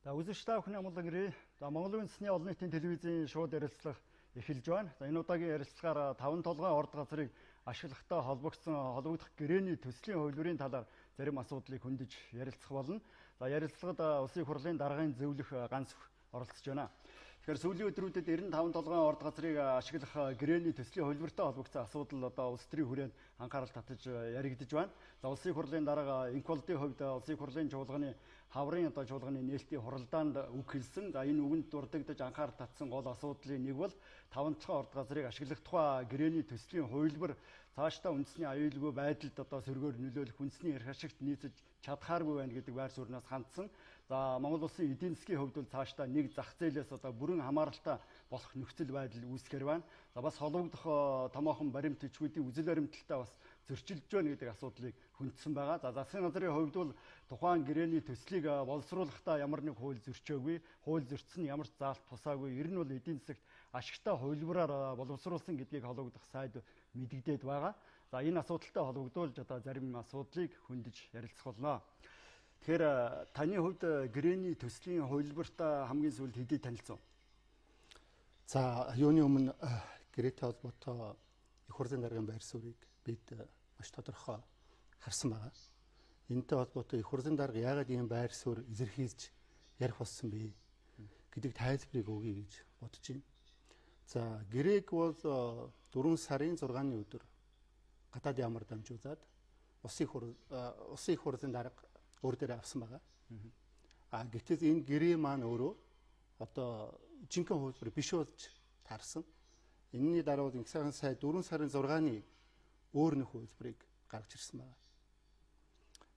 За үзэгч та бүхний амгалан ирээ. За Монголын үндэсний олон нийтийн телевизийн шууд ярилцлага эхэлж байна. За энэ удаагийн ярилцлагаар 5 толгойн орд газрыг ашиглахтай холбогдсон холбогдох гэрээний төслийн хувилбарын талаар зарим асуудлыг хөндөж ярилцах болно. За ярилцлагад улсын их хурлын даргын зөвлөх ганц оролцож байна. Тэгэхээр сүүлийн өдрүүдэд 95 толгойн орд газрыг ашиглах гэрээний төслийн хувилбартай холбогдсон асуудал улс төрийн хүрээнд анхаарал татаж яригдж байна. За улсын их хурлын дарга инквалдын хувьд улсын их хурлын чуулганы хаврын чуулганы нээлтийн хуралдаанд үг хэлсэн. За энэ үгэнд дурддагдж анхаарал татсан гол асуудлын нэг бол 5 толгойн орд газрыг ашиглах тухай гэрээний төслийн хувилбар цаашдаа үндэсний аюулгүй байдалд сөргөөр нөлөөлөх үндэсний эрх ашигт нийцэж чадхааргүй байна гэдэг байр сууриас хандсан. За Монгол улсын эдийн засгийн хувьд бол цаашдаа нэг зах зээлээс бүрэн хамааралтай болох нөхцөл байдал үүсгэр байна. За бас холбогдох томоохон баримт төчгүүдийн үзэл баримталтай бас зөрчилдөж байна гэдэг асуудлыг хүндсэн байгаа. За засгийн газрын хувьд бол тухайн гэрээний төслийг боловсруулахдаа ямар нэг хууль зөрчөөгүй, хууль зөрчсөн ямар ч заалт тусаагүй. Ер нь бол эдийн засагт ашигтай хувилбараар боловсруулсан гэдгийг холбогдох сайд мэдэгдээд байгаа. За энэ асуудалтай холбогдуулж зарим асуудлыг хөндөж ярилцах болно. Тэгэхээр таны хувьд гэрээний төслийн хувилбартай хамгийн сүүлд хэдий танилцсан? За юуны өмнө гэрээтэй холбоотой их хурлын даргын байр суурийг бид маш тодорхой харсан байгаа. Энэтэй холбоотой их хурлын дарга яагаад ийм байр суурь илэрхийлж ярих болсон бэ гэдэг тайлбарыг өгье гэж бодож байна. За гэрээг бол 4 сарын 6-ны өдөр гадаад ямар дамжуулаад улсын их хурлын дарга өөр дээр авсан байгаа. Гэтэл энэ гэрээ маань өөрөө жинхэнэ хувилбар биш болж таарсан. Энэний дараа бол инксагийн сая 4 сарын 6-ны өөр нэг хувилбарыг гаргаж ирсэн байна.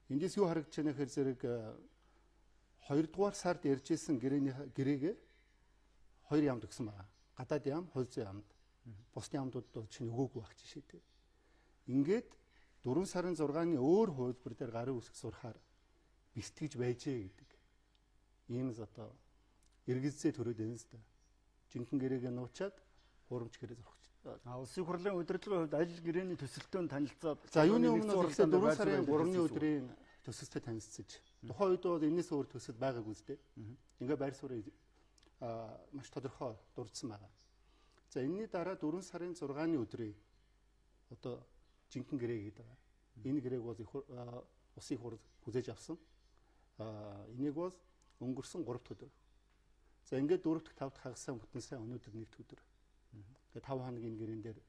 Эндээс юу харагдаж байна гэхээр зэрэг 2 дугаар сард ярьжсэн гэрээгээ 2 ямд өгсөн байна. Гадаад ям, хууль зүйн ямд. Бусны ямдууд бол чинь өгөөгүй байх жишээтэй. Ингээд 4 сарын 6-ны өөр хувилбар дээр гарын үсэг сурахаар бэлтгэж байжээ гэдэг. Ийм эргэлзээ төрөөд байна л да. Жинхэнэ гэрээгээ нуучаад хуурамч гэрээ зурх. Улсын хурлын удирдлагын хувьд аль гэрээний төсөлтөнд танилцаад за юуны өмнө 4 сарын 3-ны өдрийн төсөлтөд танилцсаж тухайн үед бол энэс өөр төсөл байгаагүй үстэй. Ингээ байр суурийг маш тодорхой дурдсан байгаа. За энэний дараа 4 сарын 6-ны өдрийн жинхэнэ гэрээ гэдэг байгаа. Энэ гэрээг бол улсын их хурл хүлээж авсан. Энийг бол өнгөрсөн 3 дахь өдөр. За ингээд 4 дахь 5 дахь хагасаа бүтэн сайн өнөөдөр 1 дахь өдөр. Тэгээ 5 хоногийн гэрээн дээр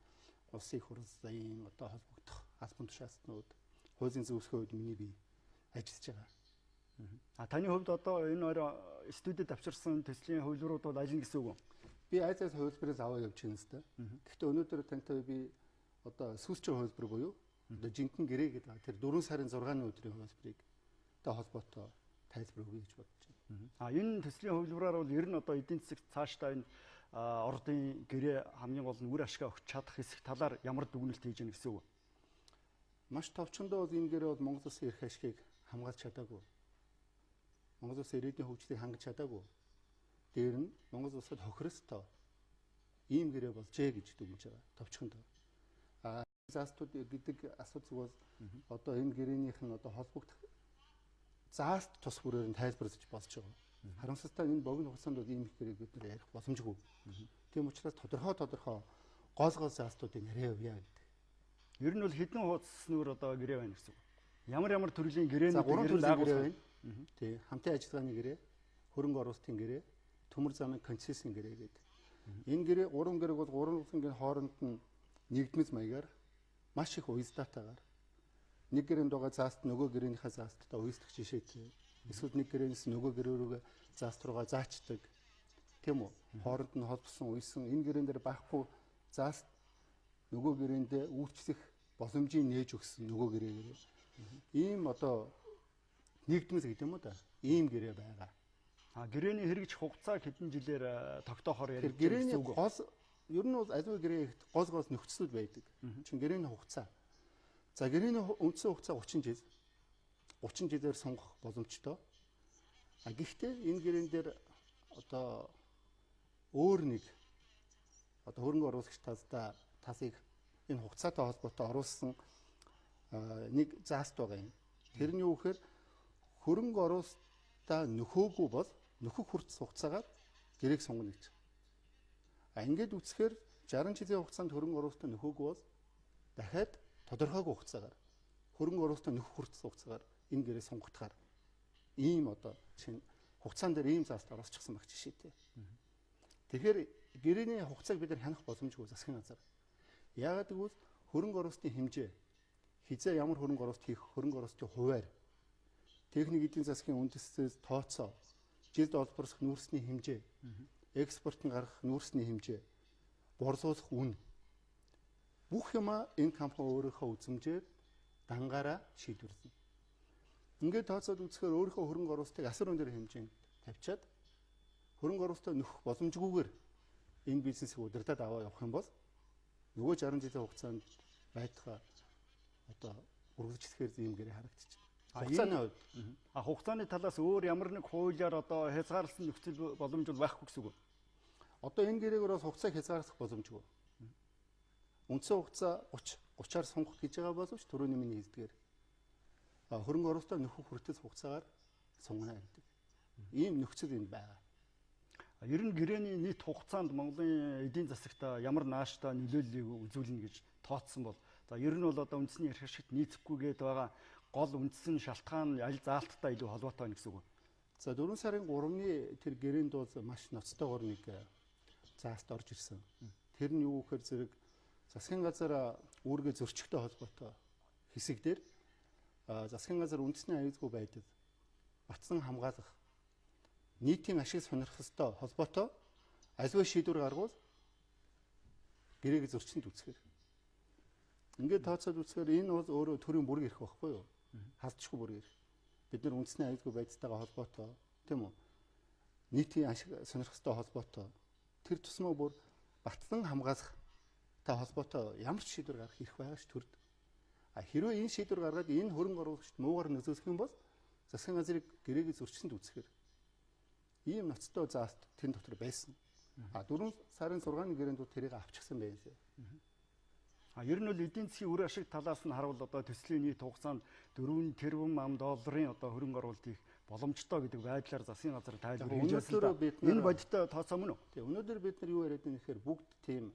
улсын их хурлын холбогдох албан тушаалтнууд хуулийн зөвлөхөө үед миний бие ажиллаж байгаа. Таны хувьд энэ хоёр студид авчирсан төслийн хувилбарууд бол аль нь гэсэн үг вэ? Би айцаас хувилбарыг аваа явж байна л да. Гэхдээ өнөөдөр тантай би сүүлчийн хувилбар буюу жинхэнэ гэрээ гэдэг тэр 4 сарын 6-ны өдрийн хувилбарыг холбоотой тайлбар өгье гэж бодож байна. Энэ төслийн хувилбараар бол ер нь эдийн засагт цаашдаа энэ ордын гэрээ хамгийн гол нь үр ашиг өгч чадах хэсэг талаар ямар дүгнэлт хийж гэнэ гэсэн үг. Маш товчондоо бол энэ гэрээ бол Монгол улсын эрх ашигыг хамгаалж чадаагүй. Монгол улсын ирээдүйн хөгжлийг хангаж чадаагүй. Дээр нь Монгол улсад хохиростой ийм гэрээ болжээ гэж дүгнэж байгаа. Товчондоо. Заастууд гэдэг асуудал бол энэ гэрээнийх нь холбогдох зааст тус бүрээр нь тайлбарлаж болж байгаа. Харамсалтай энэ богино хугацаанд бол ийм их гэрээг бид нар ярих боломжгүй. Тийм учраас тодорхой гол заастуудыг яриа явъя гэдэг. Ер нь бол хэдэн хуудас нөр гэрээ байна гэсэн үг. Ямар төрлийн гэрээнүүд за 3 төрлийн гэрээ байна. Тий, хамтын ажиллагааны гэрээ, хөрөнгө оруулалтын гэрээ, төмөр замын концессийн гэрээ гэдэг. Энэ гэрээ 3 гэрээг бол 3 улсын хооронд нь нэгдмэл маягаар маш их уяздатаагаар нэг гэрээнд байгаа зааст нөгөө гэрээнийхээ заасттай уяздах жишээтэй. Эсвэл нэг гэрээнээс нөгөө гэрээ рүүгээ зааст руугаа заачдаг. Тийм үү? Хооронд нь холбосон уйсан энэ гэрээн дээр байхгүй зааст нөгөө гэрээндээ үйлчлэх боломжийг нээж өгсөн нөгөө гэрээгээр. Ийм нэгдмэл гэдэг юм уу да? Ийм гэрээ байгаа. Гэрээний хэрэгж хугацаа хэдэн жилээр тогтоохоор яригдсан гэсэн үг. Гол ер нь бол аливаа гэрээ гол нөхцлүүд байдаг. Чин гэрээний хугацаа. За гэрээний үндсэн хугацаа 30 жил. 30 жилээр сонгох боломжтой. Гэхдээ энэ гэрээн дээр өөр нэг хөрөнгө оруулагч тасыг энэ хугацаатай холбоотой оруулсан нэг зааст байгаа юм. Тэр нь юу гэхээр хөрөнгө оруулалтаа нөхөөгүй бол нөхөх хүртэл хугацаагаар гэрээг сунгана гэж. Ингээд үцхээр 60 жилийн хугацаанд хөрөнгө оруулалтаа нөхөөгүй бол дахиад тодорхойгүй хугацаагаар хөрөнгө оруулалтаа нөхөх хүртэл хугацаагаар энэ гэрээ сунгагдахаар ийм одоо чинь хугацаан дээр ийм зааст оросчихсан баг жишээтэй. Тэгэхээр гэрээний хугацааг бид нар хянах боломжгүй засгийн газар. Яагаад гэвэл хөрөнгө оруулалтын хэмжээ хизээ ямар хөрөнгө оруулалт хийх, хөрөнгө оруулалтын хуваар техник эдийн засгийн үндэслэлээс тооцоо, жилд олборлох нүүрсний хэмжээ, экспортын гаргах нүүрсний хэмжээ, борлуулах үн бүх юма энэ компани өөрийнхөө үзмжээр дангаараа шийдвэрлэнэ. Ингээд тооцоод үзэхээр өөрийнхөө хөрөнгө оруулалтыг асар өндөр хэмжээнд тавьчаад хөрөнгө оруулалтаа нөхөх боломжгүйгээр энэ бизнесийг удирдах аваа явах юм бол нөгөө 60 жилийн хугацаанд байтугай одоо үргэлжлэхээр ийм гэрээ харагдчих. Хугацааны хувьд хугацааны талаас өөр ямар нэг хуулиар одоо хязгаарласан нөхцөл боломж бол байхгүй гэсэн үг. Одоо энэ гэрээгээр бас хугацааг хязгаарлах боломжгүй. Үндсэн хугацаа 30-аар сонгох гэж байгаа боловч түрүүний миний хэлдгээр хөрөнгө оруулалтаа нөхөх хүртэл хугацаагаар сунгана гэдэг. Ийм нөхцөл энд байгаа. Ер нь гэрээний нийт хугацаанд Монголын эдийн засагт ямар нааштай нөлөөллийг үзүүлнэ гэж тооцсон бол за ер нь бол одоо үндэсний эрх ашигт нийцэхгүйгээд байгаа гол үндсэн шалтгаан аль заалттай илүү холбоотой байна гэсэн үг. За 4 сарын 3-ны тэр гэрээнд бол маш ноцтойгоор нэг зааст орж ирсэн. Тэр нь юу гэхээр зэрэг засгийн газар үүргээ зөрчигтэй холбоотой хэсэг дээр засгийн газар үндэсний аюулгүй байдал батсан хамгаалах нийтийн ашиг сонирхолтой холбоотой аливаа шийдвэр гаргуул гэрээг зөрчилд үүсгэр. Ингээд тооцоод үзэхээр энэ бол өөрөө төрийн бүрэг эрх байхгүй юу? Халдшгүй бүрэг эрх. Бид нар үндэсний аюулгүй байдалтайгаа холбоотой тийм үү? Нийтийн ашиг сонирхолтой холбоотой тэр тусмаа бүр батлан хамгаалах та холбоотой ямар ч шийдвэр гаргах эрх байгаа ш төрд. Хэрвээ энэ шийдвэр гаргаад энэ хөрөнгө оруулагчид муугар нөлөөлөх юм бол засгийн газрыг гэрээг зөрчилд үүсгэр. Ийм ноцтой зааст тэн дотор байсан. 4 сарын 6-ны гэрээнд тэрийг авчихсан байлээ. Ер нь бол эдийн засгийн үр ашиг талаас нь харуул одоо төслийн нийт хугацаанд 4 тэрбум ам долларын одоо хөрөнгө оруулалт хийх боломжтой гэдэг байдлаар засгийн газар тайлбар хийж байна. Энэ бодиттой тооцоо мөн үү? Тийм. Өнөөдөр бид нар юу яриад байна гэхээр бүгд тийм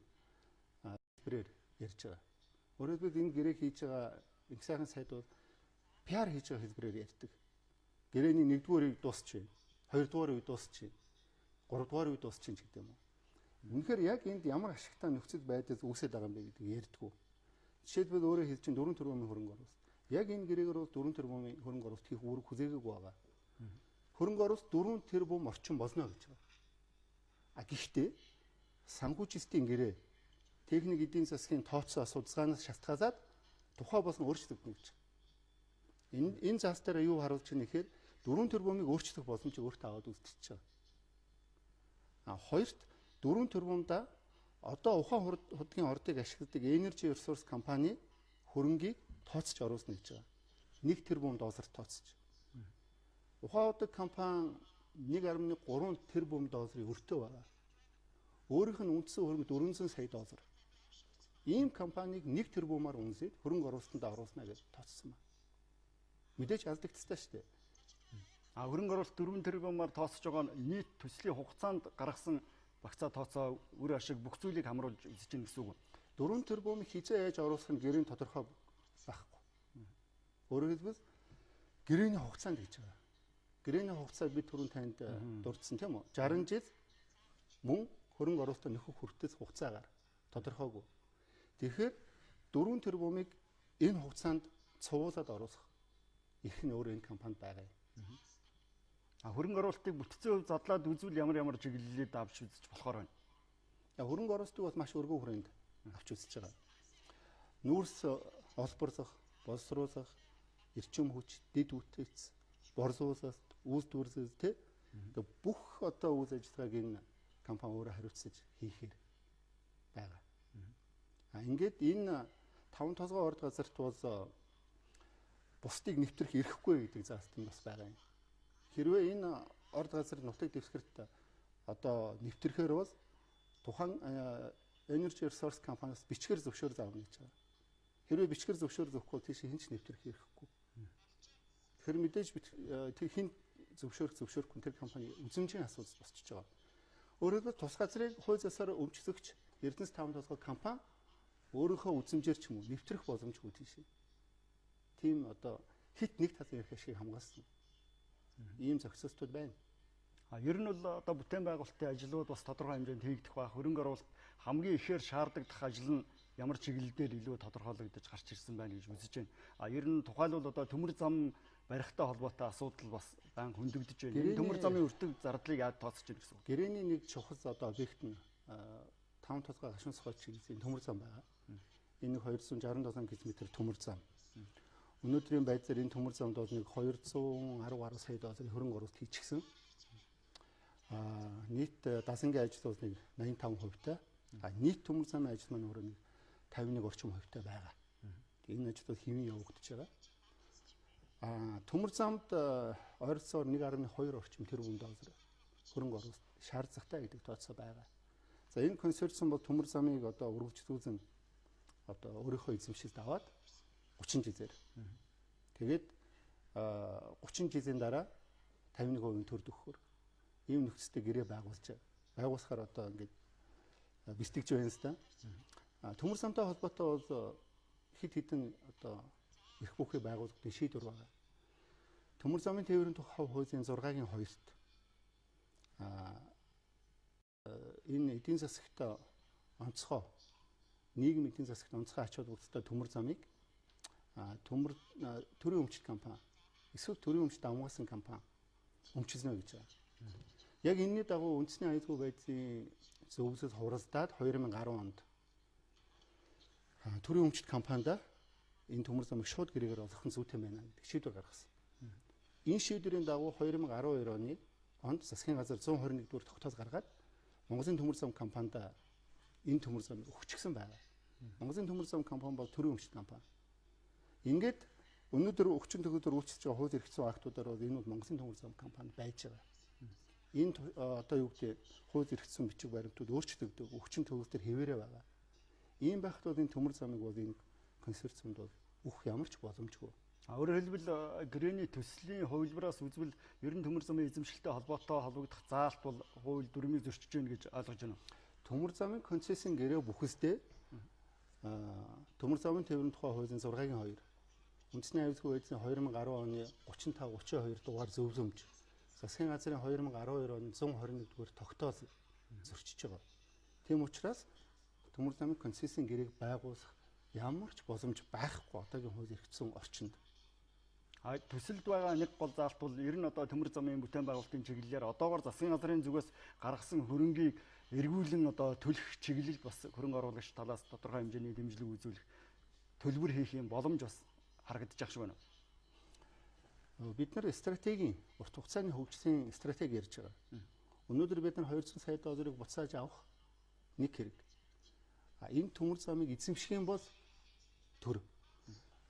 хэлбэрээр ярьж байгаа. Өөрөөр энэ гэрээг хийж байгаа их сайхан сайд бол PR хийж байгаа хэлбэрээр ярьдаг. Гэрээний 1-р үеийг дуусчих, 2-р үеийг дуусчих, 3-р үеийг дуусчих гэдэг юм уу. Үнэхээр яг энд ямар ашигтай нөхцөл байдал үүсэж байгаа юм бэ гэдэг ярьдгүү. Жишээлбэл өөрөө хэлж чинь 4 тэрбумын хөрөнгө оруулалт. Яг энэ гэрээгээр бол 4 тэрбумын хөрөнгө оруулалт хийх үүрэг хүзээгээгүй байгаа. Хөрөнгө оруулалт 4 тэрбум орчим болно гэж байгаа. Гэхдээ санхүүжилтийн гэрээ техник эдийн засгийн тооцоо судалгаанаас шалтгаалаад тухай болсон өөрчлөгдөн гэж. Энэ заас дээр юу харуулж байна гэхээр 4 тэрбумыг өөрчлөх боломжийг өөртөө аваад үзчихэж байгаа. Хоёрт 4 тэрбумда одоо ухаан худгийн ордыг ашигладаг Energy Resource компани хөрөнгийг тооцож оруулна гэж байгаа. 1 тэрбум долларт тооцож. Ухаан худаг компани 1.3 тэрбум долларын өртөө байгаа. Өөрийнх нь үндсэн хөрөнгө 400 сая доллар. Ийм компанийг 1 тэрбумаар үнэлээд хөрөнгө оруулалтанд оруулна гэж тооцсон байна. Мэдээж алдагдчихсан шүү дээ. Хөрөнгө оруулалт 4 тэрбумаар тооцож байгаа нь нийт төслийн хугацаанд гаргасан багцаа тооцоо үр ашиг бүх зүйлийг хамруулж үзэж гин гэсэн үг. 4 тэрбум хизээ яаж оруулах нь гэрээний тодорхой байхгүй. Өөрөөр хэлбэл гэрээний хугацаанд гэж байгаа. Гэрээний хугацаа бид түрүүн танд дурдсан тийм үү? 60 жил мөн хөрөнгө оруулалтаа нөхөх хүртэл хугацаагаар тодорхойгүй. Тэгэхээр 4 тэрбумыг энэ хугацаанд цувуулаад оруулах эрх нь өөрөө энэ компанид байгаа юм. Хөрөнгө оруулалтыг бүтцийн хувь задлаад үзвэл ямар чиглэлээр авч үзэж болохоор байна. Хөрөнгө оруулалтыг бол маш өргөн хүрээнд авч үзэж байгаа. Нүүрс олборлох, боловсруулах, эрчим хүч, дэд үтээц, борлуулалт, үйлдвэрлэл тэ бүх одоо үйл ажиллагааг энэ компани өөрөө хариуцаж хийхээр байгаа. Ингээд энэ 5 толгой орд газарт бол бусдыг нэвтрэх эрхгүй гэдэг заалт нь бас байгаа юм. Хэрвээ энэ орд газар нутаг дэвсгэрт одоо нэвтрэхээр бол тухайн Energy Resource компаниас бичгээр зөвшөөрөл авна гэж байгаа. Хэрвээ бичгээр зөвшөөрөл өгөхгүй тийш хэн ч нэвтрэх эрхгүй. Тэгэхээр мэдээж хин зөвшөөрөх тэр компани үзмжийн асуудал босчихж байгаа. Өөрөөр хэлбэл тус газрыг хууль засаар өмчлөгч Эрдэнэс таван толгой компани өөрийнхөө үзмжээр ч юм уу нэвтрэх боломжгүй тийш. Тийм одоо хит нэг талын эрх ашиг хамгаалсан ийм зохицолтууд байна. Ер нь бол одоо бүтээн байгуулалтын ажлууд бас тодорхой хэмжээнд хийгдэх ба хөрөнгө оруулалт хамгийн ихээр шаардлагадах ажил нь ямар чиглэлээр илүү тодорхойлогдож гарч ирсэн байна гэж үзэж байна. Ер нь тухайлбал одоо төмөр зам барихтай холбоотой асуудал бас байн хөндөгдөж байна. Энэ төмөр замын өртөг зардлыг яаж тооцож байна гэсэн үг. Гэрээний нэг чухал одоо объект нь 5 толгой гашуун сухай чиглэлийн төмөр зам байгаа. Энэ 267 км төмөр зам. Өнөөдрийн байдлаар энэ төмөр замд бол нэг 210 гаруй сая долларын хөрөнгө оруулалт хийчихсэн. Нийт дасангийн ажил бол нэг 85%-тай. Нийт төмөр замын ажил маань өөрөө нэг 51 орчим хувьтай байгаа. Энэ ажил бол хэвэн явагдаж байгаа. Төмөр замд ойролцоогоор 1.2 орчим тэрбум доллар хөрөнгө оруулалт шаардлагатай гэдэг тооцоо байгаа. За энэ консорциум бол төмөр замыг одоо үргэлжлүүлэн одоо өөрийнхөө эзэмшилд аваад 30 жилээр. Тэгээд 30 жилийн дараа 51% төр өгөхөөр ийм нөхцөлтэй гэрээ байгуулахаар одоо ингээд бэлтгэж байна л да. Төмөр замтай холбоотой бол хэд хэдэн одоо эрх бүхий байгууллагын шийдвэр байгаа. Төмөр замын тээврийн тухай хуулийн 6-гийн 2-т энэ эдийн засагт онцгой нийгмийн эдийн засагт онцгой ач холбогдолтой төмөр замыг төрийн өмчт компани эсвэл төрийн өмчт амгаалсан компани өмчилнө гэж байгаа. Яг энэний дагуу үндэсний аюулгүй байдлын зөвлөлд хуралдаад 2010 онд төрийн өмчт компанида энэ төмөр замыг шууд гэрээгээр олгох нь зүйтэй байна гэдэг шийдвэр гаргасан. Энэ шийдвэрийн дагуу 2012 онд засгийн газар 121 дугаар тогтоол гаргаад Монголын төмөр зам компанида энэ төмөр замыг өгчихсэн байна. Монголын төмөр зам компани бол төрийн өмчт компани. Ингээд өнөөдөр өвчин төгөлдөр үйлчлэж байгаа хууль эрх зүйн актуудаар бол энэ бол Монголын төмөр зам компани байж байгаа. Энэ одоо юу гэдэг хууль эрх зүйн бичиг баримтууд өөрчлөгдөв, өвчин төгөлдөр хэвээрээ байгаа. Ийм байхад бол энэ төмөр замыг бол энэ консорциумд бол өгөх ямар ч боломжгүй. Өөрөөр хэлбэл гэрээний төслийн хувилбараас үзвэл ер нь төмөр замын эзэмшилтэй холбогдох заалт бол хууль дүрмийг зөрчиж байна гэж ойлгож байна. Төмөр замын концессийн гэрээ бүхэстэй төмөр замын тээврийн тухай хуулийн 6-гийн 2 үндэсний аюулгүй байдлын 2010 оны 35-32 дугаар зөвлөмж засгийн газрын 2012 оны 121 дугаар тогтоол зөрчиж байгаа. Тийм учраас төмөр замын концессийн гэрээг байгуулах ямар ч боломж байхгүй одоогийн хууль эрх зүйн орчинд. Төсөлд байгаа нэг гол заалт бол ер нь одоо төмөр замын бүтээн байгуулалтын чиглэлээр одоогоор засгийн газрын зүгээс гаргасан хөрөнгийг эргүүлэн одоо төлөх чиглэл бас хөрөнгө оруулагч талаас тодорхой хэмжээний дэмжлэг үзүүлэх төлбөр хийх юм боломж бас харагдаж байгаа шиг байна. Бид нар стратегийн урт хугацааны хөгжлийн стратеги ярьж байгаа. Өнөөдөр бид нар 200 сая долларыг буцааж авах нэг хэрэг. Энэ төмөр замыг эзэмших юм бол төр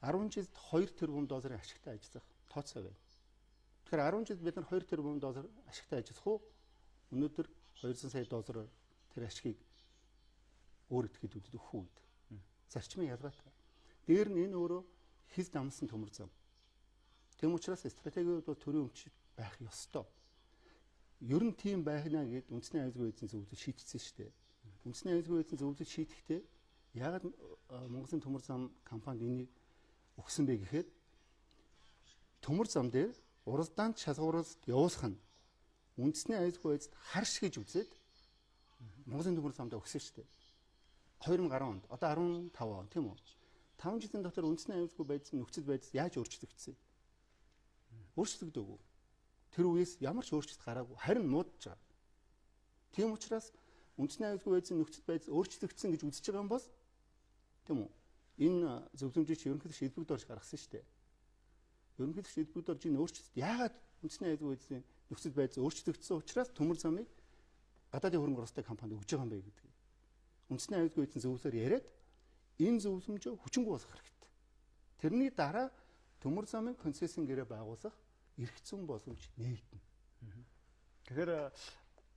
10 жилд 2 тэрбум долларын ашигтай ажиллах тооцоо байна. Тэгэхээр 10 жилд бид нар 2 тэрбум доллар ашигтай ажиллах уу? Өнөөдөр 200 сая доллараар тэр ашигыг өөр этгээдүүдэд өгөх үү гэдэг. Зарчмын ялгаатай. Дээр нь энэ өөрөө хил дамсан төмөр зам. Тэм учраас стратегиуд бол төрийн өмчт байх ёстой. Ер нь тийм байна гэд үндэсний аюулгүй байдлын зөвлөлд шийдсэн шүү дээ. Үндэсний аюулгүй байдлын зөвлөлд шийдэхдээ яагаад Монголын төмөр зам компанид энийг өгсөн бэ гэхээр төмөр зам дээр уралдаанд шалгуурлалт явуулах нь үндэсний аюулгүй байдлыг харш гэж үзээд Монголын төмөр замд өгсөн шүү дээ. 2010 онд одоо 15 он тийм үү? 5 жилийн дотор үндэсний аюулгүй байдлын нөхцөл байдал яаж өөрчлөгдсөн? Өөрчлөгдөөгүй. Тэр үеэс ямар ч өөрчлөлт гараагүй. Харин муудаж байгаа. Тийм учраас үндэсний аюулгүй байдлын нөхцөл байдал өөрчлөгдсөн гэж үзэж байгаа юм бол тийм үү? Энэ зөвлөмжийг ерөнхийдөө шийдвэрд орж гаргасан шүү дээ. Ерөнхийдөө шийдвэрд орж энэ өөрчлөлт яагаад үндэсний аюулгүй байдлын нөхцөл байдал өөрчлөгдсөн учраас төмөр замыг гадаадын хөрөнгө оруулалтын компанид өгж байгаа юм бэ гэдэг. Үндэсний аюулгүй байдлын зөвлөлөөр яриад энэ зөвлөмжөө хүчингүй болгох хэрэгтэй. Тэрний дараа төмөр замын концессийн гэрээ байгуулах эрх зүйн боломж нээгдэнэ. Тэгэхээр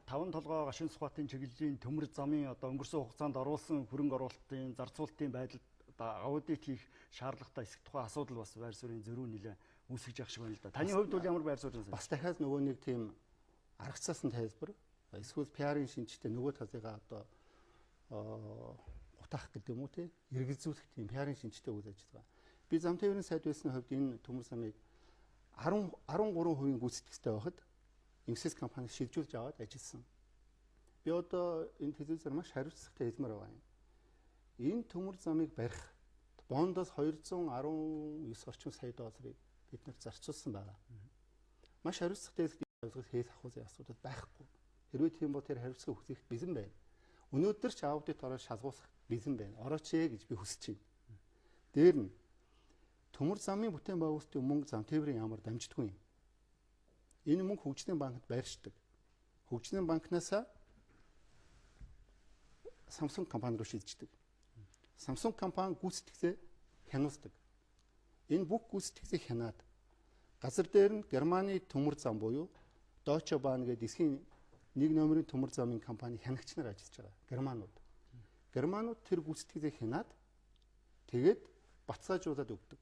5 толгой гашуун сухатын чиглэлийн төмөр замын одоо өнгөрсөн хугацаанд оруулсан хөрөнгө оруулалтын зарцуулалтын байдалд аудит хийх шаардлагатай эсэх тухай асуудал бас байр суурийн зөрүү нэлээд үүсгэж явах шиг байна л да. Таны хувьд бол ямар байр суурь вэ? Бас дахиад нөгөө нэг тийм аргацсан тайлбар эсвэл пиарын шинжтэй нөгөө талыгаа одоо утаах гэдэг юм уу те эргэлзүүлэх тийм пиарын шинжтэй үйл ажиллагаа. Би зам тээврийн сайд байсны хувьд энэ төмөр замыг 13% гүйцэтгэлтэй байхад Инфосys компани шилжүүлж аваад ажилласан. Би одоо энэ телевизээр маш хариуцлагатай хэлмээр байгаа юм. Энэ төмөр замыг барих бондоос 219 орчим сая долларыг бид нар зарцуулсан байгаа. Маш хариуцлагатай хэлж хийх ахуйн асуудал байхгүй. Хэрвээ тийм бол тэр хариуцлага хүлээх бэлэн байна. Өнөөдөр ч аудит ороод шалгуулах бэлэн байна. Орооч ээ гэж би хүсэж байна. Дээр нь төмөр замын бүтээн байгуулалтын мөнгө зам тээврийн ямар дамждаггүй юм. Энэ мөнгө хөгжлийн банкнд байршдаг. Хөгжлийн банкнаас Samsung компани руу шилждэг. Samsung компани гүйцэтгэлээ хянуулдаг. Энэ бүх гүйцэтгэлийг хянаад газар дээр нь Германы төмөр зам буюу Deutsche Bahn гэдэг дэлхийн 1 номерын төмөр замын компани хянагч нар ажиллаж байгаа. Германууд. Германууд тэр гүйцэтгэлийг хянаад тэгээд бацаажуулаад өгдөг.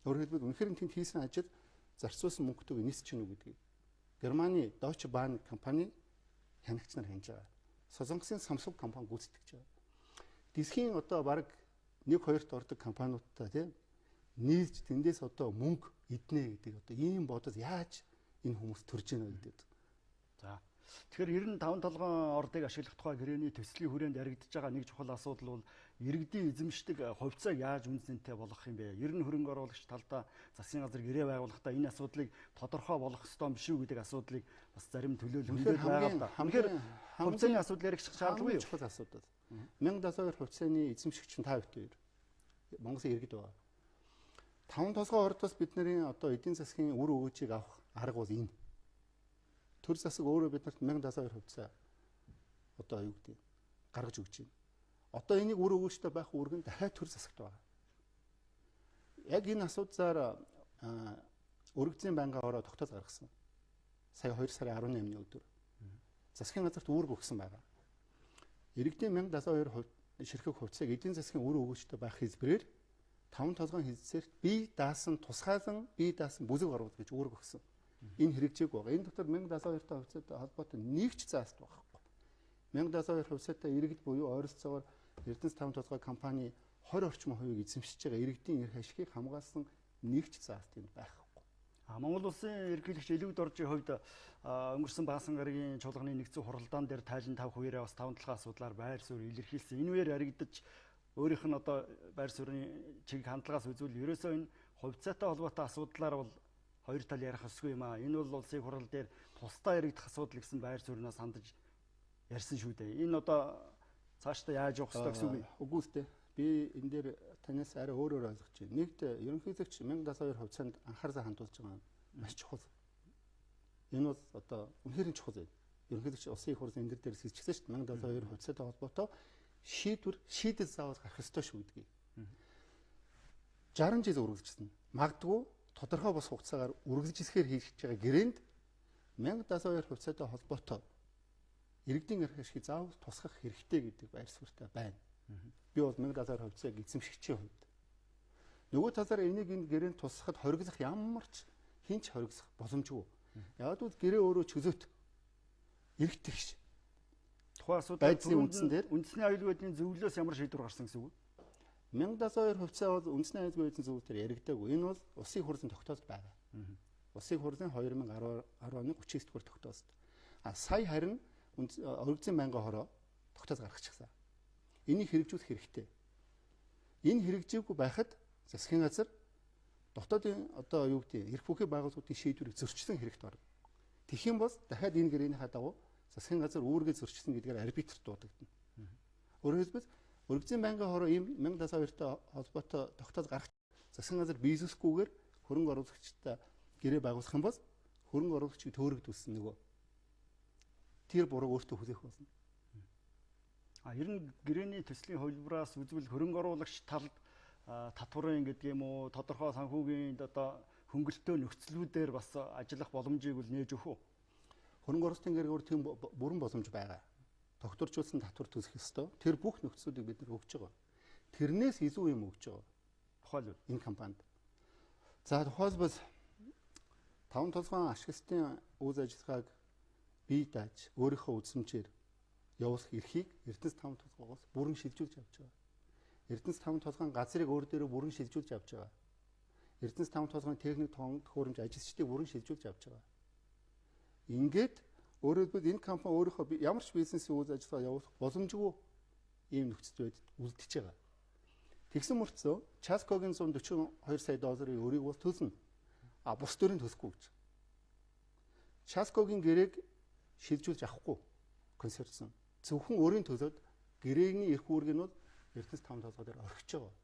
Өөрөөр хэлбэл үнэхээр тэнд хийсэн ажил зарцуулсан мөнгөтэйг нийцэж гинүү гэдгийг Германы Deutsche Bahn компани хянагч нар хянаж байгаа. Солонгосын Samsung компани гүйцэтгэж байгаа. Дэлхийн одоо баг 1-2-т ордог компаниудтай тийм нийлж тэндээс одоо мөнгө иднэ гэдэг одоо ийм бодол яаж энэ хүмүүс төрж байна гэдэг. За. Тэгэхээр 95 толгойн ордыг ашиглах тухай гэрээний төслийн хүрээнд яригдж байгаа нэг чухал асуудал бол иргэдийн эзэмшдэг хувьцааг яаж үнцэнтэй болгох юм бэ? Ер нь хөрөнгө оруулагч талдаа засгийн газар гэрээ байгуулахдаа энэ асуудлыг тодорхой болгох ёстой юм шүү гэдэг асуудлыг бас зарим төлөөлөлдөд байгаа. Тэгэхээр хувьцааны асуудал ярих шаардлагагүй юу? Чухал асуудал. 1072 хувьцааны эзэмшигч нь та бүхэн Монголын иргэд байгаа. 5 толгойн ордоос бидний одоо эдийн засгийн үр өгөөжийг авах арга бол энэ. Төр засаг өөрөө биднэрт 1072 хувьцаа одоо юу гэдэг гаргаж өгч байна. Одоо энийг үр өгөөжтэй байх үүрэг нь дахиад төр засагт байгаа. Яг энэ асуудлаар өргөдлийн байнгын ороо тогтоол гаргасан. Сая 2 сарын 18-ны өдөр засгийн газарт үүрэг өгсөн байгаа. Иргэдийн 1072 ширхэг хувьцааг эдийн засгийн үр өгөөжтэй байх хэлбэрээр 5 толгойн хэлцээрт бие даасан тусгаалan бие даасан бүлэг оруулах гэж үүрэг өгсөн. Энэ хэрэгжээг байгаа. Энэ дотор 1072 та хувьцаатай холбоотой нэг ч зааст байхгүй. 1072 хувьцаатай иргэд буюу ойролцоогоор Эрдэнэс 5 толгой компани 20 орчим хувийг эзэмшиж байгаа иргэдийн эрх ашигыг хамгаалсан нэг ч зааст энд байхгүй. Монгол улсын ерөнхийлөгч Илүүд Оржийн хувьд өнгөрсөн баасан гарагийн чуулганы нэгдсэн хуралдаан дээр тайлан 5 хуваараа бас 5 талхаа асуудлаар байр суурь илэрхийлсэн. Энэ үеэр яригдаж өөрийнх нь одоо байр суурийн чиг хандлагаас үзвэл ерөөсөө энэ хувьцаатай холбоотой асуудлаар бол хоёр тал ярих ёсгүй юм аа. Энэ бол улсын хурал дээр тусдаа яригдах асуудал гэсэн байр сууринаас хандаж ярьсан шүү дээ. Энэ одоо цаашдаа яаж явах ёстой гэсэн үг юм. Үгүй л дээ. Би энэ дээр танаас арай өөрөөр ойлгож байна. Нэгт ерөнхийлөгч 1072 хувьцаанд анхаарлаа хандуулж байгаа нь маш чухал. Энэ бол одоо үнэхээр чухал юм. Ерөнхийлөгч улсын их хурлын энэ дээр хэлчихсэн шүү дээ. 1072 хувьцаатай холбоотой шийдэл заавал гарах ёстой шүү гэдгийг. 60 жил үргэлжилсэн. Магадгүй тодорхой бос хугацаагаар үргэлжилсээр хийж байгаа гэрээнд 1072 хувьцаатай холбоотой иргэдийн эрх ашиг заавал тусгах хэрэгтэй гэдэг байр суурьтай байна. Би бол 1072 хувьцааг эзэмшигчийн хувьд. Нөгөө талаар энийг энэ гэрээнд тусахад хориглох ямар ч хинч хориглох боломжгүй. Яг л гэрээ өөрөө чөлөөт эргэтгэж. Тухайн асуудал үндэсний аюулгүй байдлын зөвлөлөөс ямар шийдвэр гарсан гэсэн үг? 1072 хувьцаа бол үндэсний аюулгүй байдлын зөвлөлтөөр яригдаагүй. Энэ бол улсын хурлын тогтоолт байгаа. Улсын хурлын 2010 оны 39 дугаар тогтоолт. Сая харин өргөдлийн байнгын хороо тогтоол гаргачихсан. Энийг хэрэгжүүлэх хэрэгтэй. Энэ хэрэгжээгүй байхад засгийн газар дотоодын одоо юу гэдэг эрх бүхий байгууллагуудын шийдвэрийг зөрчсөн хэрэгт орно. Тэгэх юм бол дахиад энэ гэрээнийхаа дагуу засгийн газар үүргээ зөрчсөн гэдгээр арбитрт дуудагдана. Өөрөөр хэлбэл өргөдлийн байнгын хороо ийм 1072-тай холбоотой тогтоол гаргах засгийн газар бизнесгүйгээр хөрөнгө оруулагчтай гэрээ байгуулах юм бол хөрөнгө оруулагчийг төөрөгдүүлсэн нөгөө тэр буруу өөртөө хүлээх болно. Ер нь гэрээний төслийн хувилбараас үзвэл хөрөнгө оруулагч талд татварын гэдэг юм уу тодорхой санхүүгийн одоо хөнгөлөлтөө нөхцлүүдээр бас ажиллах боломжийг үл нээж өгөх үү? Хөрөнгө оруулалтын гэрээр тийм бүрэн боломж байгаа. Тогтворжуулсан татвар төлөх ёстой. Тэр бүх нөхцлүүдийг бид нар өгч байгаа. Тэрнээс илүү юм өгч байгаа. Тухайлбал энэ компанид. За тухайлбал таван толгойн ашиглалтын үйл ажиллагааг бие дааж өөрийнхөө үзмжээр явуулах эрхийг Эрдэнэс таван толгойгоос бүрэн шилжүүлж авч байгаа. Эрдэнэс таван толгойн газрыг өөр дээрээ бүрэн шилжүүлж авч байгаа. Эрдэнэс таван толгойн техник төхөөрөмж ажилчдыг бүрэн шилжүүлж авч байгаа. Ингээд өөрөөр хэлбэл энэ компани өөрийнхөө ямар ч бизнесийн үйл ажиллагаа явуулах боломжгүй ийм нөхцөл байдалд үлдчихэж байгаа. Тэгсэн мөрцөө Часкогийн $142 сая өрийг бол төлнө. Бус төрийн төлөхгүй гэж. Часкогийн гэрээг шилжүүлж авахгүй консорциум. Зөвхөн өөрийн төлөөд гэрээний эрх үүрэг нь бол Эрдэнэс таван толгой дээр орхиж байгаа.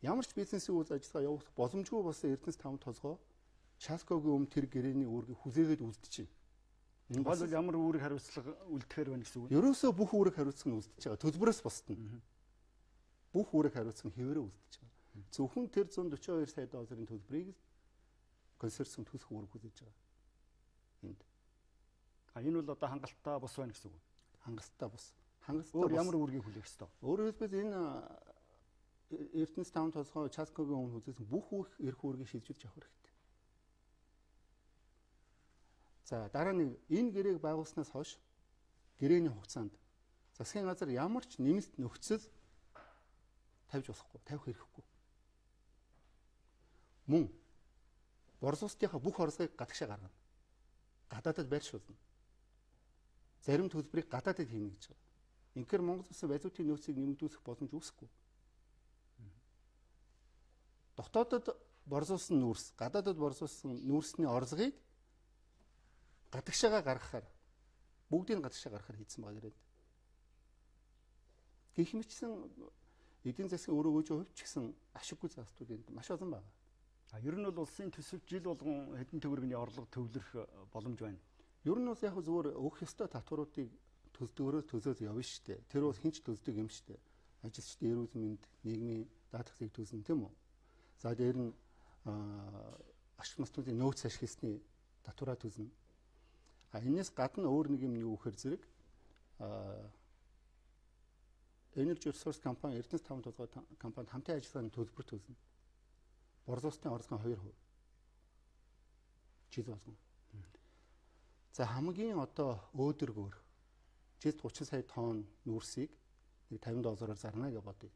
Ямар ч бизнесийн үйл ажиллагаа явуулах боломжгүй болсон Эрдэнэс таван толгой Часкогийн өмнө тэр гэрээний үүргийг хүлээгээд үлдчихэв. Энэ бол ямар үүрэг хариуцлага үлдэхээр байна гэсэн үг. Ерөөсөө бүх үүрэг хариуцсан нь үлдчихэж байгаа. Төлбөрөөс бусдна. Бүх үүрэг хариуцсан хэвээрээ үлдчихэж байгаа. Зөвхөн тэр $142 сая төлбөрийг консорциум төлөх үүрэг хүлээж байгаа. Энд. Энэ бол одоо хангалттай бус байна гэсэн үг. Хангалттай бус. Хангалттай өөр ямар үүргийг хүлээх ёстой? Өөрөөр хэлбэл энэ Эрдэнэс таван толгой Часкогийн өмнө хүлээсэн бүх эрх үүргийг шилжүүлж авах хэрэгтэй. За дараа нэг энэ гэрээг байгуулснаас хойш гэрээний хугацаанд засгийн газар ямар ч нэмэлт нөхцөл тавьж болохгүй, тавих хэрэггүй. Мөн борлуулалтынхаа бүх орлогыг гадагшаа гаргана. Гадаадад байршуулна. Зарим төлбөрийг гадаадад хийнэ гэж байна. Инхээр Монгол Улсын валютын нөөцийг нэмэгдүүлэх боломж үүсэхгүй. Дотоодод борлуулсан нүүрс, гадаадад борлуулсан нүүрсний орлогыг гадагшаага гаргахаар бүгдийг гадагшаа гаргахаар хийсэн байгаа гэрээд. Гэх мэтсэн эдийн засгийн өөрөө өөрийн хувьд ч гэсэн ашиггүй залтууд энд маш олон байна. Ер нь бол улсын төсөв жил болгон хэдэн төгрөгийн орлого төвлөрөх боломж байна. Ер нь бол яг зөвхөн өгөх ёстой татваруудыг төлөөд явна шүү дээ. Тэр бол хинч төлдөг юм шүү дээ. Ажилчдын эрүүл мэнд, нийгмийн даатгалыг төлнө тийм үү? За дээр нь ашиг нутгийн нөөц ашигласны татвараа төлнө. Энэс гадна өөр нэг юм юу гэхээр зэрэг Energy Resource компани Эрдэнэс таван толгой компанид хамтын ажиллагааны төлбөр төлнө. Борлуулалтын орлогын 2%. Жил болгон. За хамгийн одоо өөдрөгөр жилд 30 сая тонн нүүрсийг нэг $50 зарна гэж бодъё.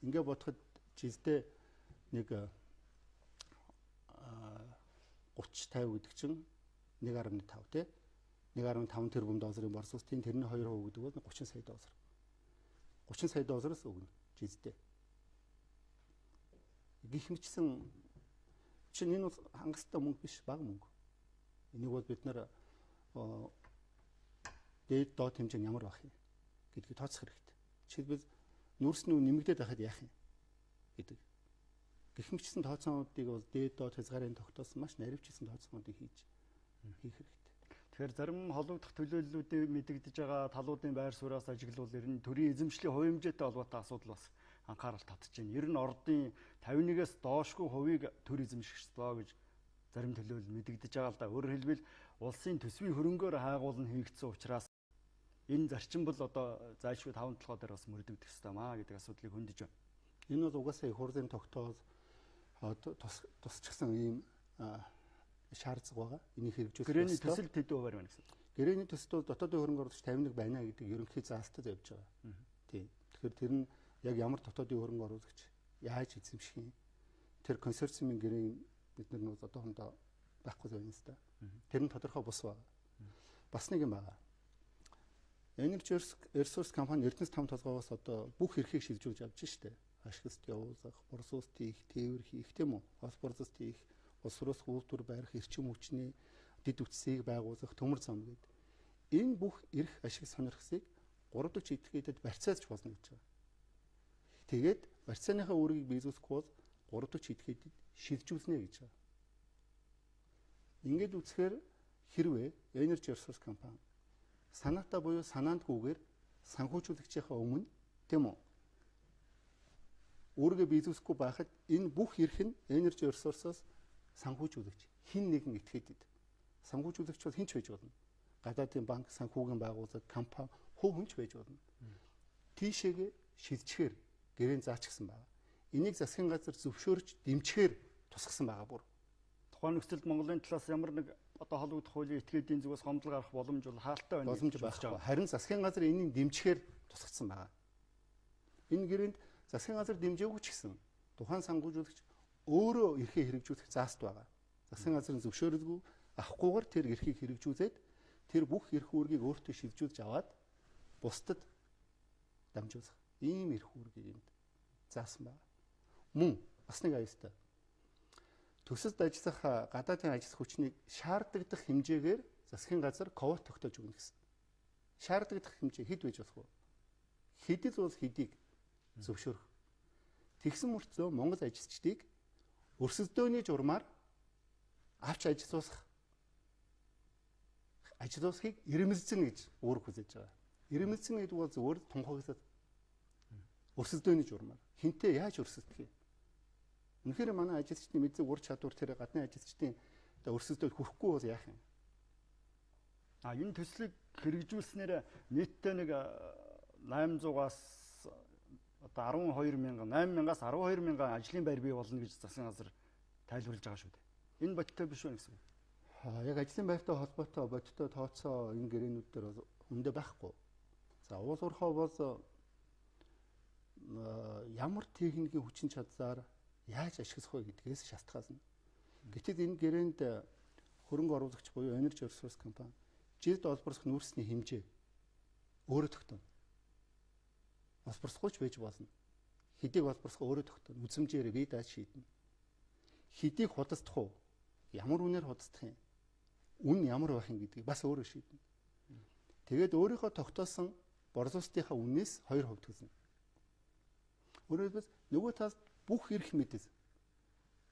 Ингээ бодоход жилдээ нэг 30-50 гэдэг чинь 1.5 тий 1.5 тэрбум долларын борлуулалтын тэрний 2% гэдэг бол $30 сая. $30 сая өгнө жилдээ. Гэх мэтсэн чинь энэ бол хангалттай мөнгө биш, бага мөнгө. Энийг бол бид нэр дээд доод хэмжээ нь ямар байх юм гэдгийг тооцох хэрэгтэй. Жишээлбэл нүүрсний үн нэмэгдээд байхад яах юм гэдэг. Гэх мэтсэн тооцоонуудыг бол дээд доод хязгаарын тогтоосон маш наривчилсан тооцоонуудыг хийх хэрэгтэй. Тэгэхээр зарим холбогдох төлөөллүүдийг мэдэгдэж байгаа талуудын байр сууриас ажиглал ер нь төрийн эзэмшлийн хувь хэмжээтэй холбоотой асуудал бас анхаарал татж байна. Ер нь ордын 51-ээс доошгүй хувийг төр эзэмших ёстой гэж зарим төлөөлөл мэдэгдэж байгаа л да. Өөрөөр хэлбэл улсын төсвийн хөрөнгөөр хайгуулна хийгдсэн учраас энэ зарчим бол одоо зайлшгүй таван толгой дээр бас мөрдөгдөх ёстой маа гэдэг асуудлыг хөндөж байна. Энэ бол угаасаа их хурлын тогтоол тусчихсан ийм шаардлага байгаа. Энийг хэрэгжүүлэх гэрээний төсөл тэдэн хуваар байна гэсэн. Гэрээний төсөл бол дотоодын хөрөнгө оруулагч 51 байна гэдэг ерөнхий заалтад явж байгаа. Тийм. Тэгэхээр тэр нь яг ямар дотоодын хөрөнгө оруулагч яаж эзэмших юм? Тэр консорциумын гэрээн бид нар нь одоохондоо байхгүй байна л да. Тэр нь тодорхой бус байна. Бас нэг юм байгаа. Energy Resource компани Эрдэнэс таван толгойгоос одоо бүх эрхийг шилжүүлж авч штэ. Ашиглалт явуулах, борлуулалт хийх, тээвэр хийх тийм үү? Хос борлуулалт хийх, улс орос үйлдвэр барих, эрчим хүчний дэд үтсийг байгуулах, төмөр зам гэдэг. Энэ бүх эрх ашиг сонирхсыг 340 этгээдэд барьцаалж болно гэж байгаа. Тэгээд барьцааныхаа үүргийг биелүүлэхгүй бол 340 этгээдэд шилжүүлнэ гэж байгаа. Ингээд үзэхээр хэрвээ Energy Resource компани санаатаа буюу санаандгүйгээр санхүүжүүлэгчийнхаа өмнө тийм үү өөрийгөө биелүүлэхгүй байхад энэ бүх эрх нь Energy Resource-оос санхүүжүүлэгч хин нэгэн этгээдэд санхүүжүүлэгч бол хинч байж болно. Гадаадын банк, санхүүгийн байгууллага, компани хувь хүнч байж болно. Тийшээгээ шилжчихээр гэрээнд заачихсан байна. Энийг засгийн газар зөвшөөрч дэмжихээр тусгасан байгаа бүр. тухайн нөхцөлд Монголын талаас ямар нэг одоо холбогдох хуулийн этгээдийн зүгээс гомдол гарах боломж бол хаалттай байна. Боломж байхгүй. Харин засгийн газар энийг дэмжихээр тусгацсан байна. Энэ гэрээнд засгийн газар дэмжээгүй ч гэсэн тухайн санхүүжүүлэгч өөрөө эрхээ хэрэгжүүлэх зааст байгаа. Засгийн газрын зөвшөөрөлгүй авахгүйгээр тэр эрхийг хэрэгжүүлээд тэр бүх эрх үүргийг өөртөө шилжүүлж аваад бусдад дамжуулах. Ийм эрх үүргийг энд заасан байна. Мөн бас нэг аюултай. Төсөлд ажиллах гадаадын ажил хүчнийг шаардлагадах хэмжээгээр засгийн газар квот тогтоож өгнө гэсэн. Шаардлагадах хэмжээ хэд байж болох вэ? Хэдэл бол хэдийг зөвшөөрөх. Тэгсэн мөртлөө Монгол ажилчдыг өрсөлдөөний журмаар авч ажилуулахыг ирмэлзэн гэж үүрэг хүсэж байгаа. Ирмэлзэн гэдэг бол зөвхөн тунхаглаад өрсөлдөөний журмаар хинтээ яаж өрсөлдөх юм? Үнэхээр манай ажилчдын мэдлэг ур чадвар тэр гадны ажилчдын өрсөлдөөд хүрэхгүй бол яах юм? Энэ төслийг хэрэгжүүлснээр нийтдээ нэг 800-аас одоо 8,000-аас 12,000 ажлын байр бий болно гэж засгийн газар тайлбарлаж байгаа шүү дээ. Энэ бодиттой биш үү гэсэн үг? Яг ажлын байртай холбоотой бодиттой тооцоо энэ гэрээнүүд дээр бол өндөө байхгүй. За уул уурхай бол ямар техникийн хүчин чадлаар яаж ашиглах вэ гэдгээс шалтгаална. Гэтэл энэ гэрээнд хөрөнгө оруулагч буюу Energy Resource компани жилд олборлох нүүрсний хэмжээ өөрөө тогтооно. Олборлохгүй ч байж болно. Хэдийг олборлох өөрөө тогтооно. Үзмжээр бие дааж шийднэ. Хэдийг худалдах уу? Ямар үнээр худалдах юм? Үн ямар байх юм гэдгийг бас өөрөө шийднэ. Тэгээд өөрийнхөө тогтоосон борлуулалтынхаа үнээс 2% төлнө. Өөрөөр хэлбэл нөгөө талд бүх эрх мэдэл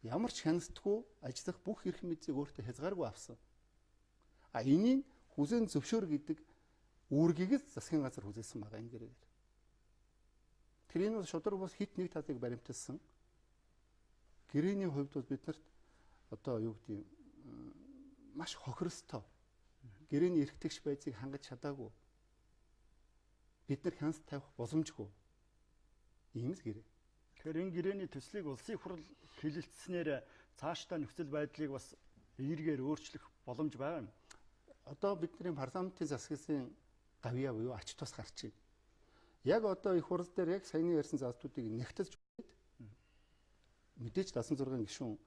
ямар ч хяналтгүй ажиллах бүх эрх мэдлийг өөртөө хязгааргүй авсан. Энийг хүлээн зөвшөөр гэдэг үүргийг л засгийн газар хүлээсэн байгаа энэ гэрээр. Тэр энэ бол шудраг бус хит нэг талыг баримталсан. Гэрээний хувьд бол биднэрт одоо юу гэдэг маш хохиростой. Гэрээний эрхтгч байдлыг хангаж чадаагүй. Бид нар хяналт тавих боломжгүй. Ийм л гэрээ. Тэгэхээр энэ гэрээний төслийг улсын хурал хэлэлцснээр цаашдаа нөхцөл байдлыг бас эергээр өөрчлөх боломж байгаа юм. Одоо бидний парламентын засгийн гавьяа буюу ач тус гарч байна. Яг одоо их хурал дээр яг саяны ярьсан залтуудыг нэгтэлж мэдээж 76 гишүүн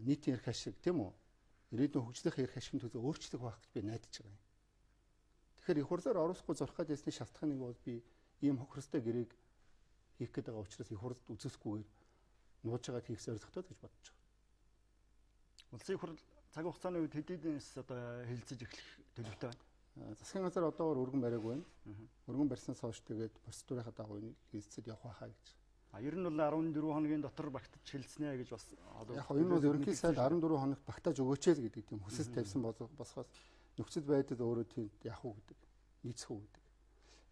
нийтийн эрх ашиг тийм үү? Ирээдүйн хөгжлөх эрх ашигын төлөө өөрчлөлт байх гэж би найдаж байгаа юм. Тэгэхээр их хурлаар оруулахгүй зурх гэдсний шалтгааныг бол би ийм хохиростой гэрээг хийх гээд байгаа учраас их хурлд үзүүлэхгүйгээр нууж байгаад хийх зорилготой гэж бодож байгаа. Улсын хурал цаг хугацааны үед хэдийдээс одоо хэлэлцэж эхлэх төлөвтэй байна. Засгийн газар одоогоор өргөн бариагүй байна. Өргөн барьснаас хойш тэгээд процедурынхаа дагуу энийг хэлэлцээд явах байхаа гэж. Ер нь бол 14 хоногийн дотор багтаж хэлэлцнэ гэж бас яг энэ бол ерөнхий сайд 14 хоногт багтааж өгөөч л гэдэг тийм хүсэл тавьсан босхоос нөхцөл байдал өөрөө тийм яах уу гэдэг, нийцэх үү гэдэг.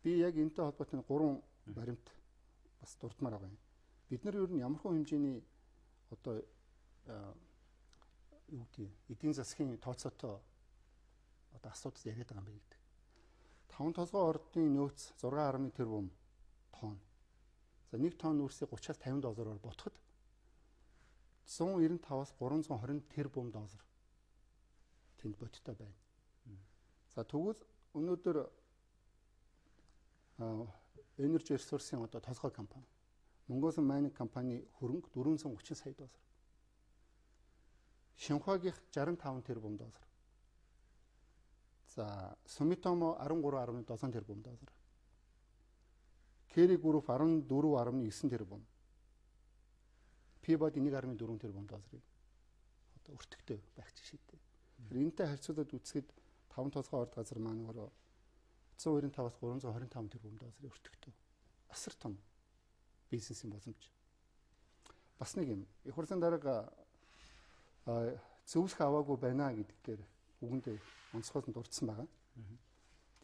Би яг энэтэй холбоотой 3 баримт бас дурдмаар байгаа юм. Бид нар ер нь ямархуу хэмжээний одоо юу гэдэг эдийн засгийн тооцоотой одоо асуудал яриад байгаа юм байна гэдэг. 5 толгой ордын нөөц 6.1 тэрбум тонн. За 1 тонн нүүрсийг 30-аас 50 доллараар ботход 195-аас 320 тэрбум доллар тэнд бодиттой байна. За тэгвэл өнөөдөр Energy Resource-ийн одоо толгой компани Mongolian Mining компани хөрөнгө 430 сая доллар. Шинхуагийнх 65 тэрбум доллар. За Sumitomo 13.7 тэрбум доллар. Kerry Group 14.9 тэрбум. Peabody 1.4 тэрбум долларыг одоо өртөгтэй байх жишээтэй. Тэгэхээр энэтэй харьцуулаад үзэхэд 5 толгой орд газар маань өөрөө 195-аас 325 тэрбум долларын өртөгтэй. Асар том бизнесийн боломж. Бас нэг юм. Их хурлын дарга зөвлөх аваагүй байна гэдэг дээр үгэндээ онцгойлон дурдсан байгаа.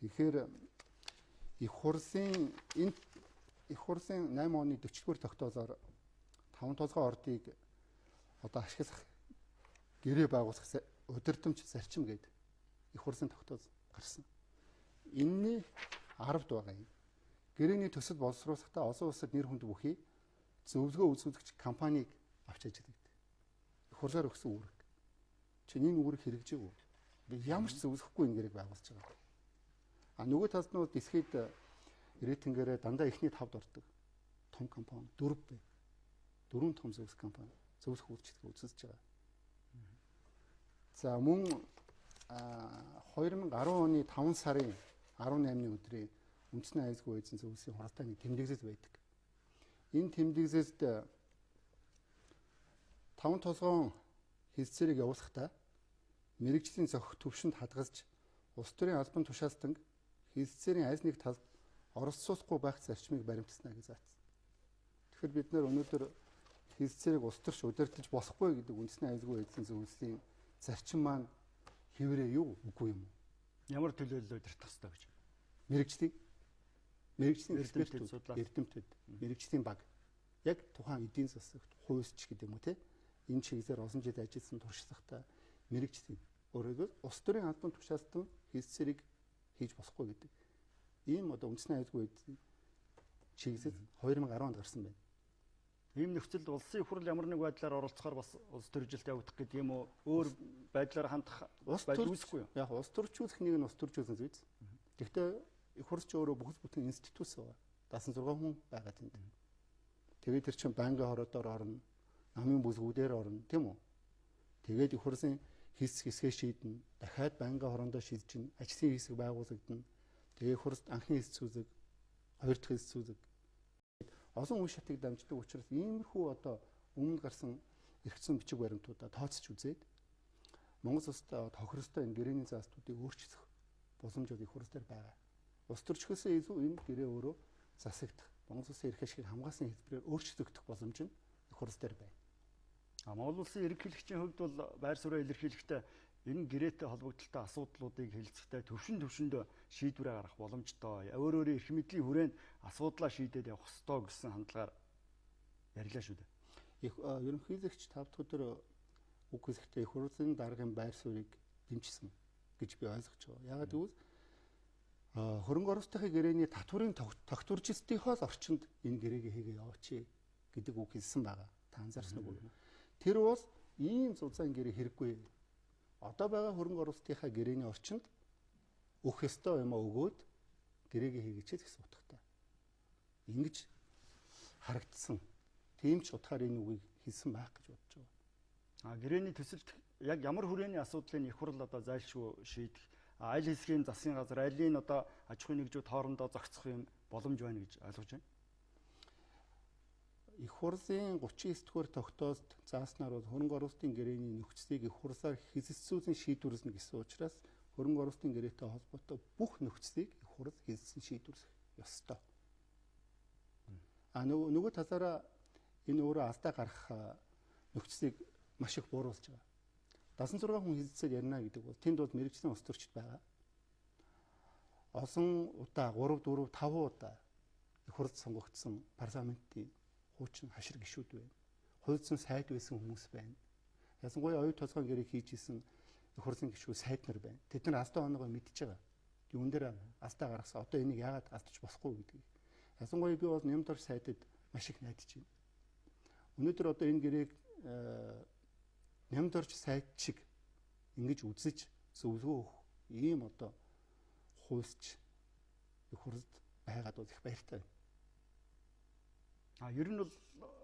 Тэгэхээр их хурлын 8 оны 40-р тогтоолоор 5 толгой ордыг одоо ашиглах гэрээ байгуулах удирдамж зарчим гэдэг их хурлын тогтоол гарсан. Энэний 10-д байгаа юм. Гэрээний төсөл боловсруулахдаа олон улсад нэр хүнд бүхий зөвлөгөө үзүүлэгч компанийг авч ажилладаг. Их хурлаар өгсөн үүрэг. чинь энэ үүрэг хэрэгжээгүй. Би ямар ч зөвсөхгүй энэ гэрэг байгуулж байгаа. А нөгөө талд нь бол дэлхийд рейтингээрээ дандаа эхний 5-д ордог том компани 4 бай. 4 том зөвс компани зөвс үйлчлэгээ үзүүлж байгаа. За мөн 2010 оны 5 сарын 18-ны өдрийн үндэсний аюулгүй эзэн зөвсийн хуралдааны тэмдэглэл байдаг. Энэ тэмдэглэлд 5 толгоон хэлцээрийг явуулахдаа мэрэгжлийн зохих төвшөнд хадгалж улс төрийн албан тушаалтан хэлцээрийн аль нэг талд оролцуулахгүй байх зарчмыг баримтаснаа гэж заасан. Тэгэхээр бид нэр өнөөдөр хэлцээрийг улс төрч удирдах болохгүй гэдэг үндэсний аюулгүй эзэн зөвлөлийн зарчим маань хэврээ юу үгүй юм уу? Ямар төлөөлөл удирдах ёстой гэж. Мэргэжлийн эрдэмтүүд, мэргэжлийн баг яг тухайн эдийн засагт хуульч гэдэг юм уу те? Энэ чиглэлээр олон жил ажилласан туршлагатай мэргэжлийн өөрөөр улс төрийн албан тушаалтан хэлцээрийг хийж болохгүй гэдэг. Ийм одоо үндэсний аюулгүй эзэн чиглэл 2010 онд гарсан байна. Ийм нөхцөлд улсын хурал ямар нэг байдлаар оролцохоор бас улс төржилт явагдах гэдэг юм уу? Өөр байдлаар хандах байдал үүсэхгүй юу? Яг улс төржүүлэх нэг нь улс төржүүлсэн зүйлс. Гэхдээ их хурлч өөрөө бүхэл бүтэн институтс байгаа. 16 хүн байгаа тэнд. Тэгээд тэр чинь банкны хороодоор орно, намын бүлгүүдээр орно, тийм үү? Тэгээд их хурлын хэсгээ шийднэ. Дахиад банкны хороондоо шилжинэ. Ажлын хэсэг байгуулагдана. Тэгээд их хурлд анхны хэсэг үзэг, хоёр дахь хэсэг үзэг. Олон үе шатыг дамждаг учраас иймэрхүү одоо өмнө гарсан эргэцэн бичиг баримтуудаа тооцож үзээд Монгол улстай тохиростой энэ гэрээний заалтуудыг өөрчлөх боломжууд их хурц дээр байгаа. Улс төрчхөөсөө илүү энэ гэрээ өөрөө засагдах, Монгол улсын эрх ашигыг хамгаалсан хэлбэрээр өөрчлөгдөх боломж нь их хурц дээр байна. Монгол улсын ерөнхийлөгчийн хувьд бол байр суурь илэрхийлэхдээ энэ гэрээтэй холбогдолтой асуудлуудыг хэлэлцэхдээ төвшөнд шийдвэрээ гаргах боломжтой. Өөрөөр эрх мэдлийн хүрээнд асуудлаа шийдээд явах ёстой гэсэн хандлагаар ярьлаа шүү дээ. Ерөнхийлөгч 5 дахь өдөр үг хэлэхдээ их хурлын даргын байр суурийг дэмжсэн гэж би ойлгож байгаа. Яагаад гэвэл хөрөнгө оруулалтын гэрээний татврын тогтворжилтынхоос орчинд энэ гэрээгээ хийгээ яваач гэдэг үг хэлсэн байгаа. Та анзаарсан уу? Тэр бол ийм зузаан гэрээ хэрэггүй. Одоо байгаа хөрөнгө оруулалтынхаа гэрээний орчинд өөх ёстой юм өгөөд гэрээгээ хийгээч гэсэн утгатай. Ингэж харагдсан. Тийм ч утгаар энэ үгийг хэлсэн байх гэж бодож байгаа. Гэрээний төсөлд яг ямар хүрээний асуудлыг их хурл одоо зайлшгүй шийдэх, аль хэсгийн засгийн газар алийн одоо аж ахуйн нэгжүүд хоорондоо зохицох юм боломж байна гэж ойлгож байна. Их хурлын 39-р тогтоолд зааснаар бол хөрөнгө оруулалтын гэрээний нөхцөлийг их хурлаар хэлэлцүүлэн шийдвэрлэнэ гэсэн учраас хөрөнгө оруулалтын гэрээтэй холбоотой бүх нөхцөлийг их хурл хэлэлцэн шийдвэрлэх ёстой. Нөгөө талаараа энэ өөрөө алдаа гарах нөхцөлийг маш их бууруулж байгаа. 76 хүн хэлэлцээд ярина гэдэг бол тэнд бол мэрэгжлийн улс төрчид байгаа. Олон удаа 3, 4, 5 удаа их хурлд сонгогдсон парламентын хуучин хашир гишүүд байна. Хуульцсан сайд байсан хүмүүс байна. Ялангуяа оюу толгойн гэрээ хийж исэн их хурлын гишүүд сайд нар байна. Тэд нар алдаа оноогоо мэдж байгаа. Юун дээр алдаа гаргасан. Одоо энийг яагаад алдаж болохгүй гэдгийг. Ялангуяа би бол Нямдор сайдад маш их найдаж байна. Өнөөдөр одоо энэ гэрээг Нямдорч сайд шиг ингэж үзэж зөвлөгөө өгөх ийм одоо хуульч их хурлд байгаад бол их баяртай байна. Ер нь бол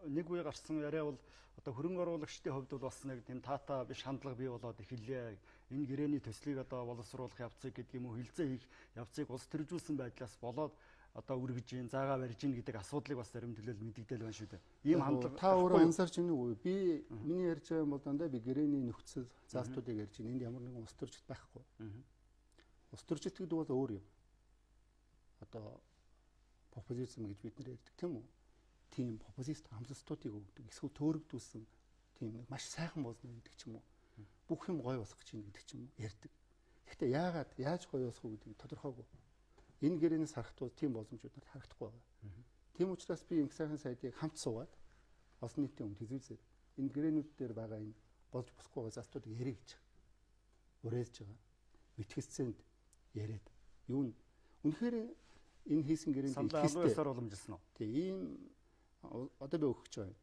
нэг үе гарсан яриа бол одоо хөрөнгө оруулагчдын хувьд бол бас нэг тийм таатай биш хандлага бий болоод эхэллээ. Энэ гэрээний төслийг одоо боловсруулах явцыг гэдэг юм уу хилцээ хийх явцыг улс төржүүлсэн байдлаас болоод одоо үргэж ийн заагаа барьж ийн гэдэг асуудлыг бас зарим төлөөл мэдэгдэл байна шүү дээ. Ийм хандлага та өөрөө анзаарч байна уу? Би миний ярьж байгаа юм бол дандаа би гэрээний нөхцөл заалтуудыг ярьж байна. Энд ямар нэгэн улс төржилт байхгүй. Улс төржилт гэдэг бол өөр юм. Одоо популизм гэж бид нэр ярьдаг тийм үү? Тийм популист амлалтуудыг өгдөг. Эсвэл төөрөгдүүлсэн тийм маш сайхан болно гэдэг ч юм уу. Бүх юм гоё болох гэж байна гэдэг ч юм уу ярьдаг. Гэхдээ яагаад яаж гоё болох вэ гэдэг тодорхойгүй. Энэ гэрээнээс харахад тийм боломжууд надад харагдахгүй байгаа. Тийм учраас би инх сайхан сайдыг хамт суугаад олон нийтийн өмнө хэлүүлсээр энэ гэрээнүүд дээр байгаа энэ болж босхгүй байгаа залтуудыг ярих гэж уриалж байгаа. Мэтгэлцээнд яриад. Юу нь үнэхээр энэ хийсэн гэрээнд итгэсээр уламжилсан уу? Тийм одоо би өгч байгаа.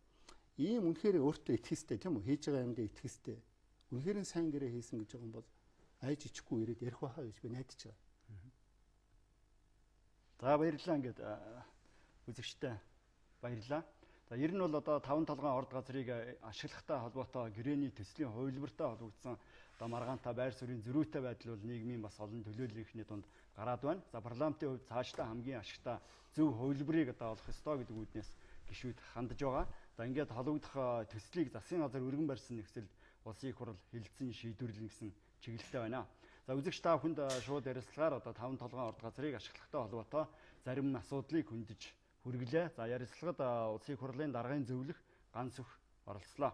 Ийм үнэхээр өөртөө итгэстэй тийм үү? Хийж байгаа юмдаа итгэстэй. үнэхээр сайн гэрээ хийсэн гэж байгаа юм бол айж ичихгүй ирээд ярих байхаа гэж би найдаж байгаа. За баярлалаа ингээд үзэгчтэй баярлалаа. За ер нь бол одоо 5 толгойн орд газрыг ашиглахтай холбоотой гэрээний төслийн хувилбартай холбогдсон одоо маргаантай байр суурийн зөрүүтэй байдал бол нийгмийн бас олон төлөөллийнхний дунд гараад байна. За парламентын хувьд цаашдаа хамгийн ашигтай зөв хувилбарыг одоо олох ёстой гэдэг үүднээс гишүүд хандж байгаа. За ингээд холбогдох төслийг засгийн газар өргөн барьсан нөхцөлд улсын их хурл хэлэлцэн шийдвэрлэн гэсэн чиглэлтэй байна. За үзэгч та бүхэнд шууд ярилцлагаар одоо 5 толгойн орд газрыг ашиглахтай холбоотой зарим асуудлыг хөндөж хүргэлээ. За ярилцлагад улсын их хурлын даргын зөвлөх ганц өх оролцлоо.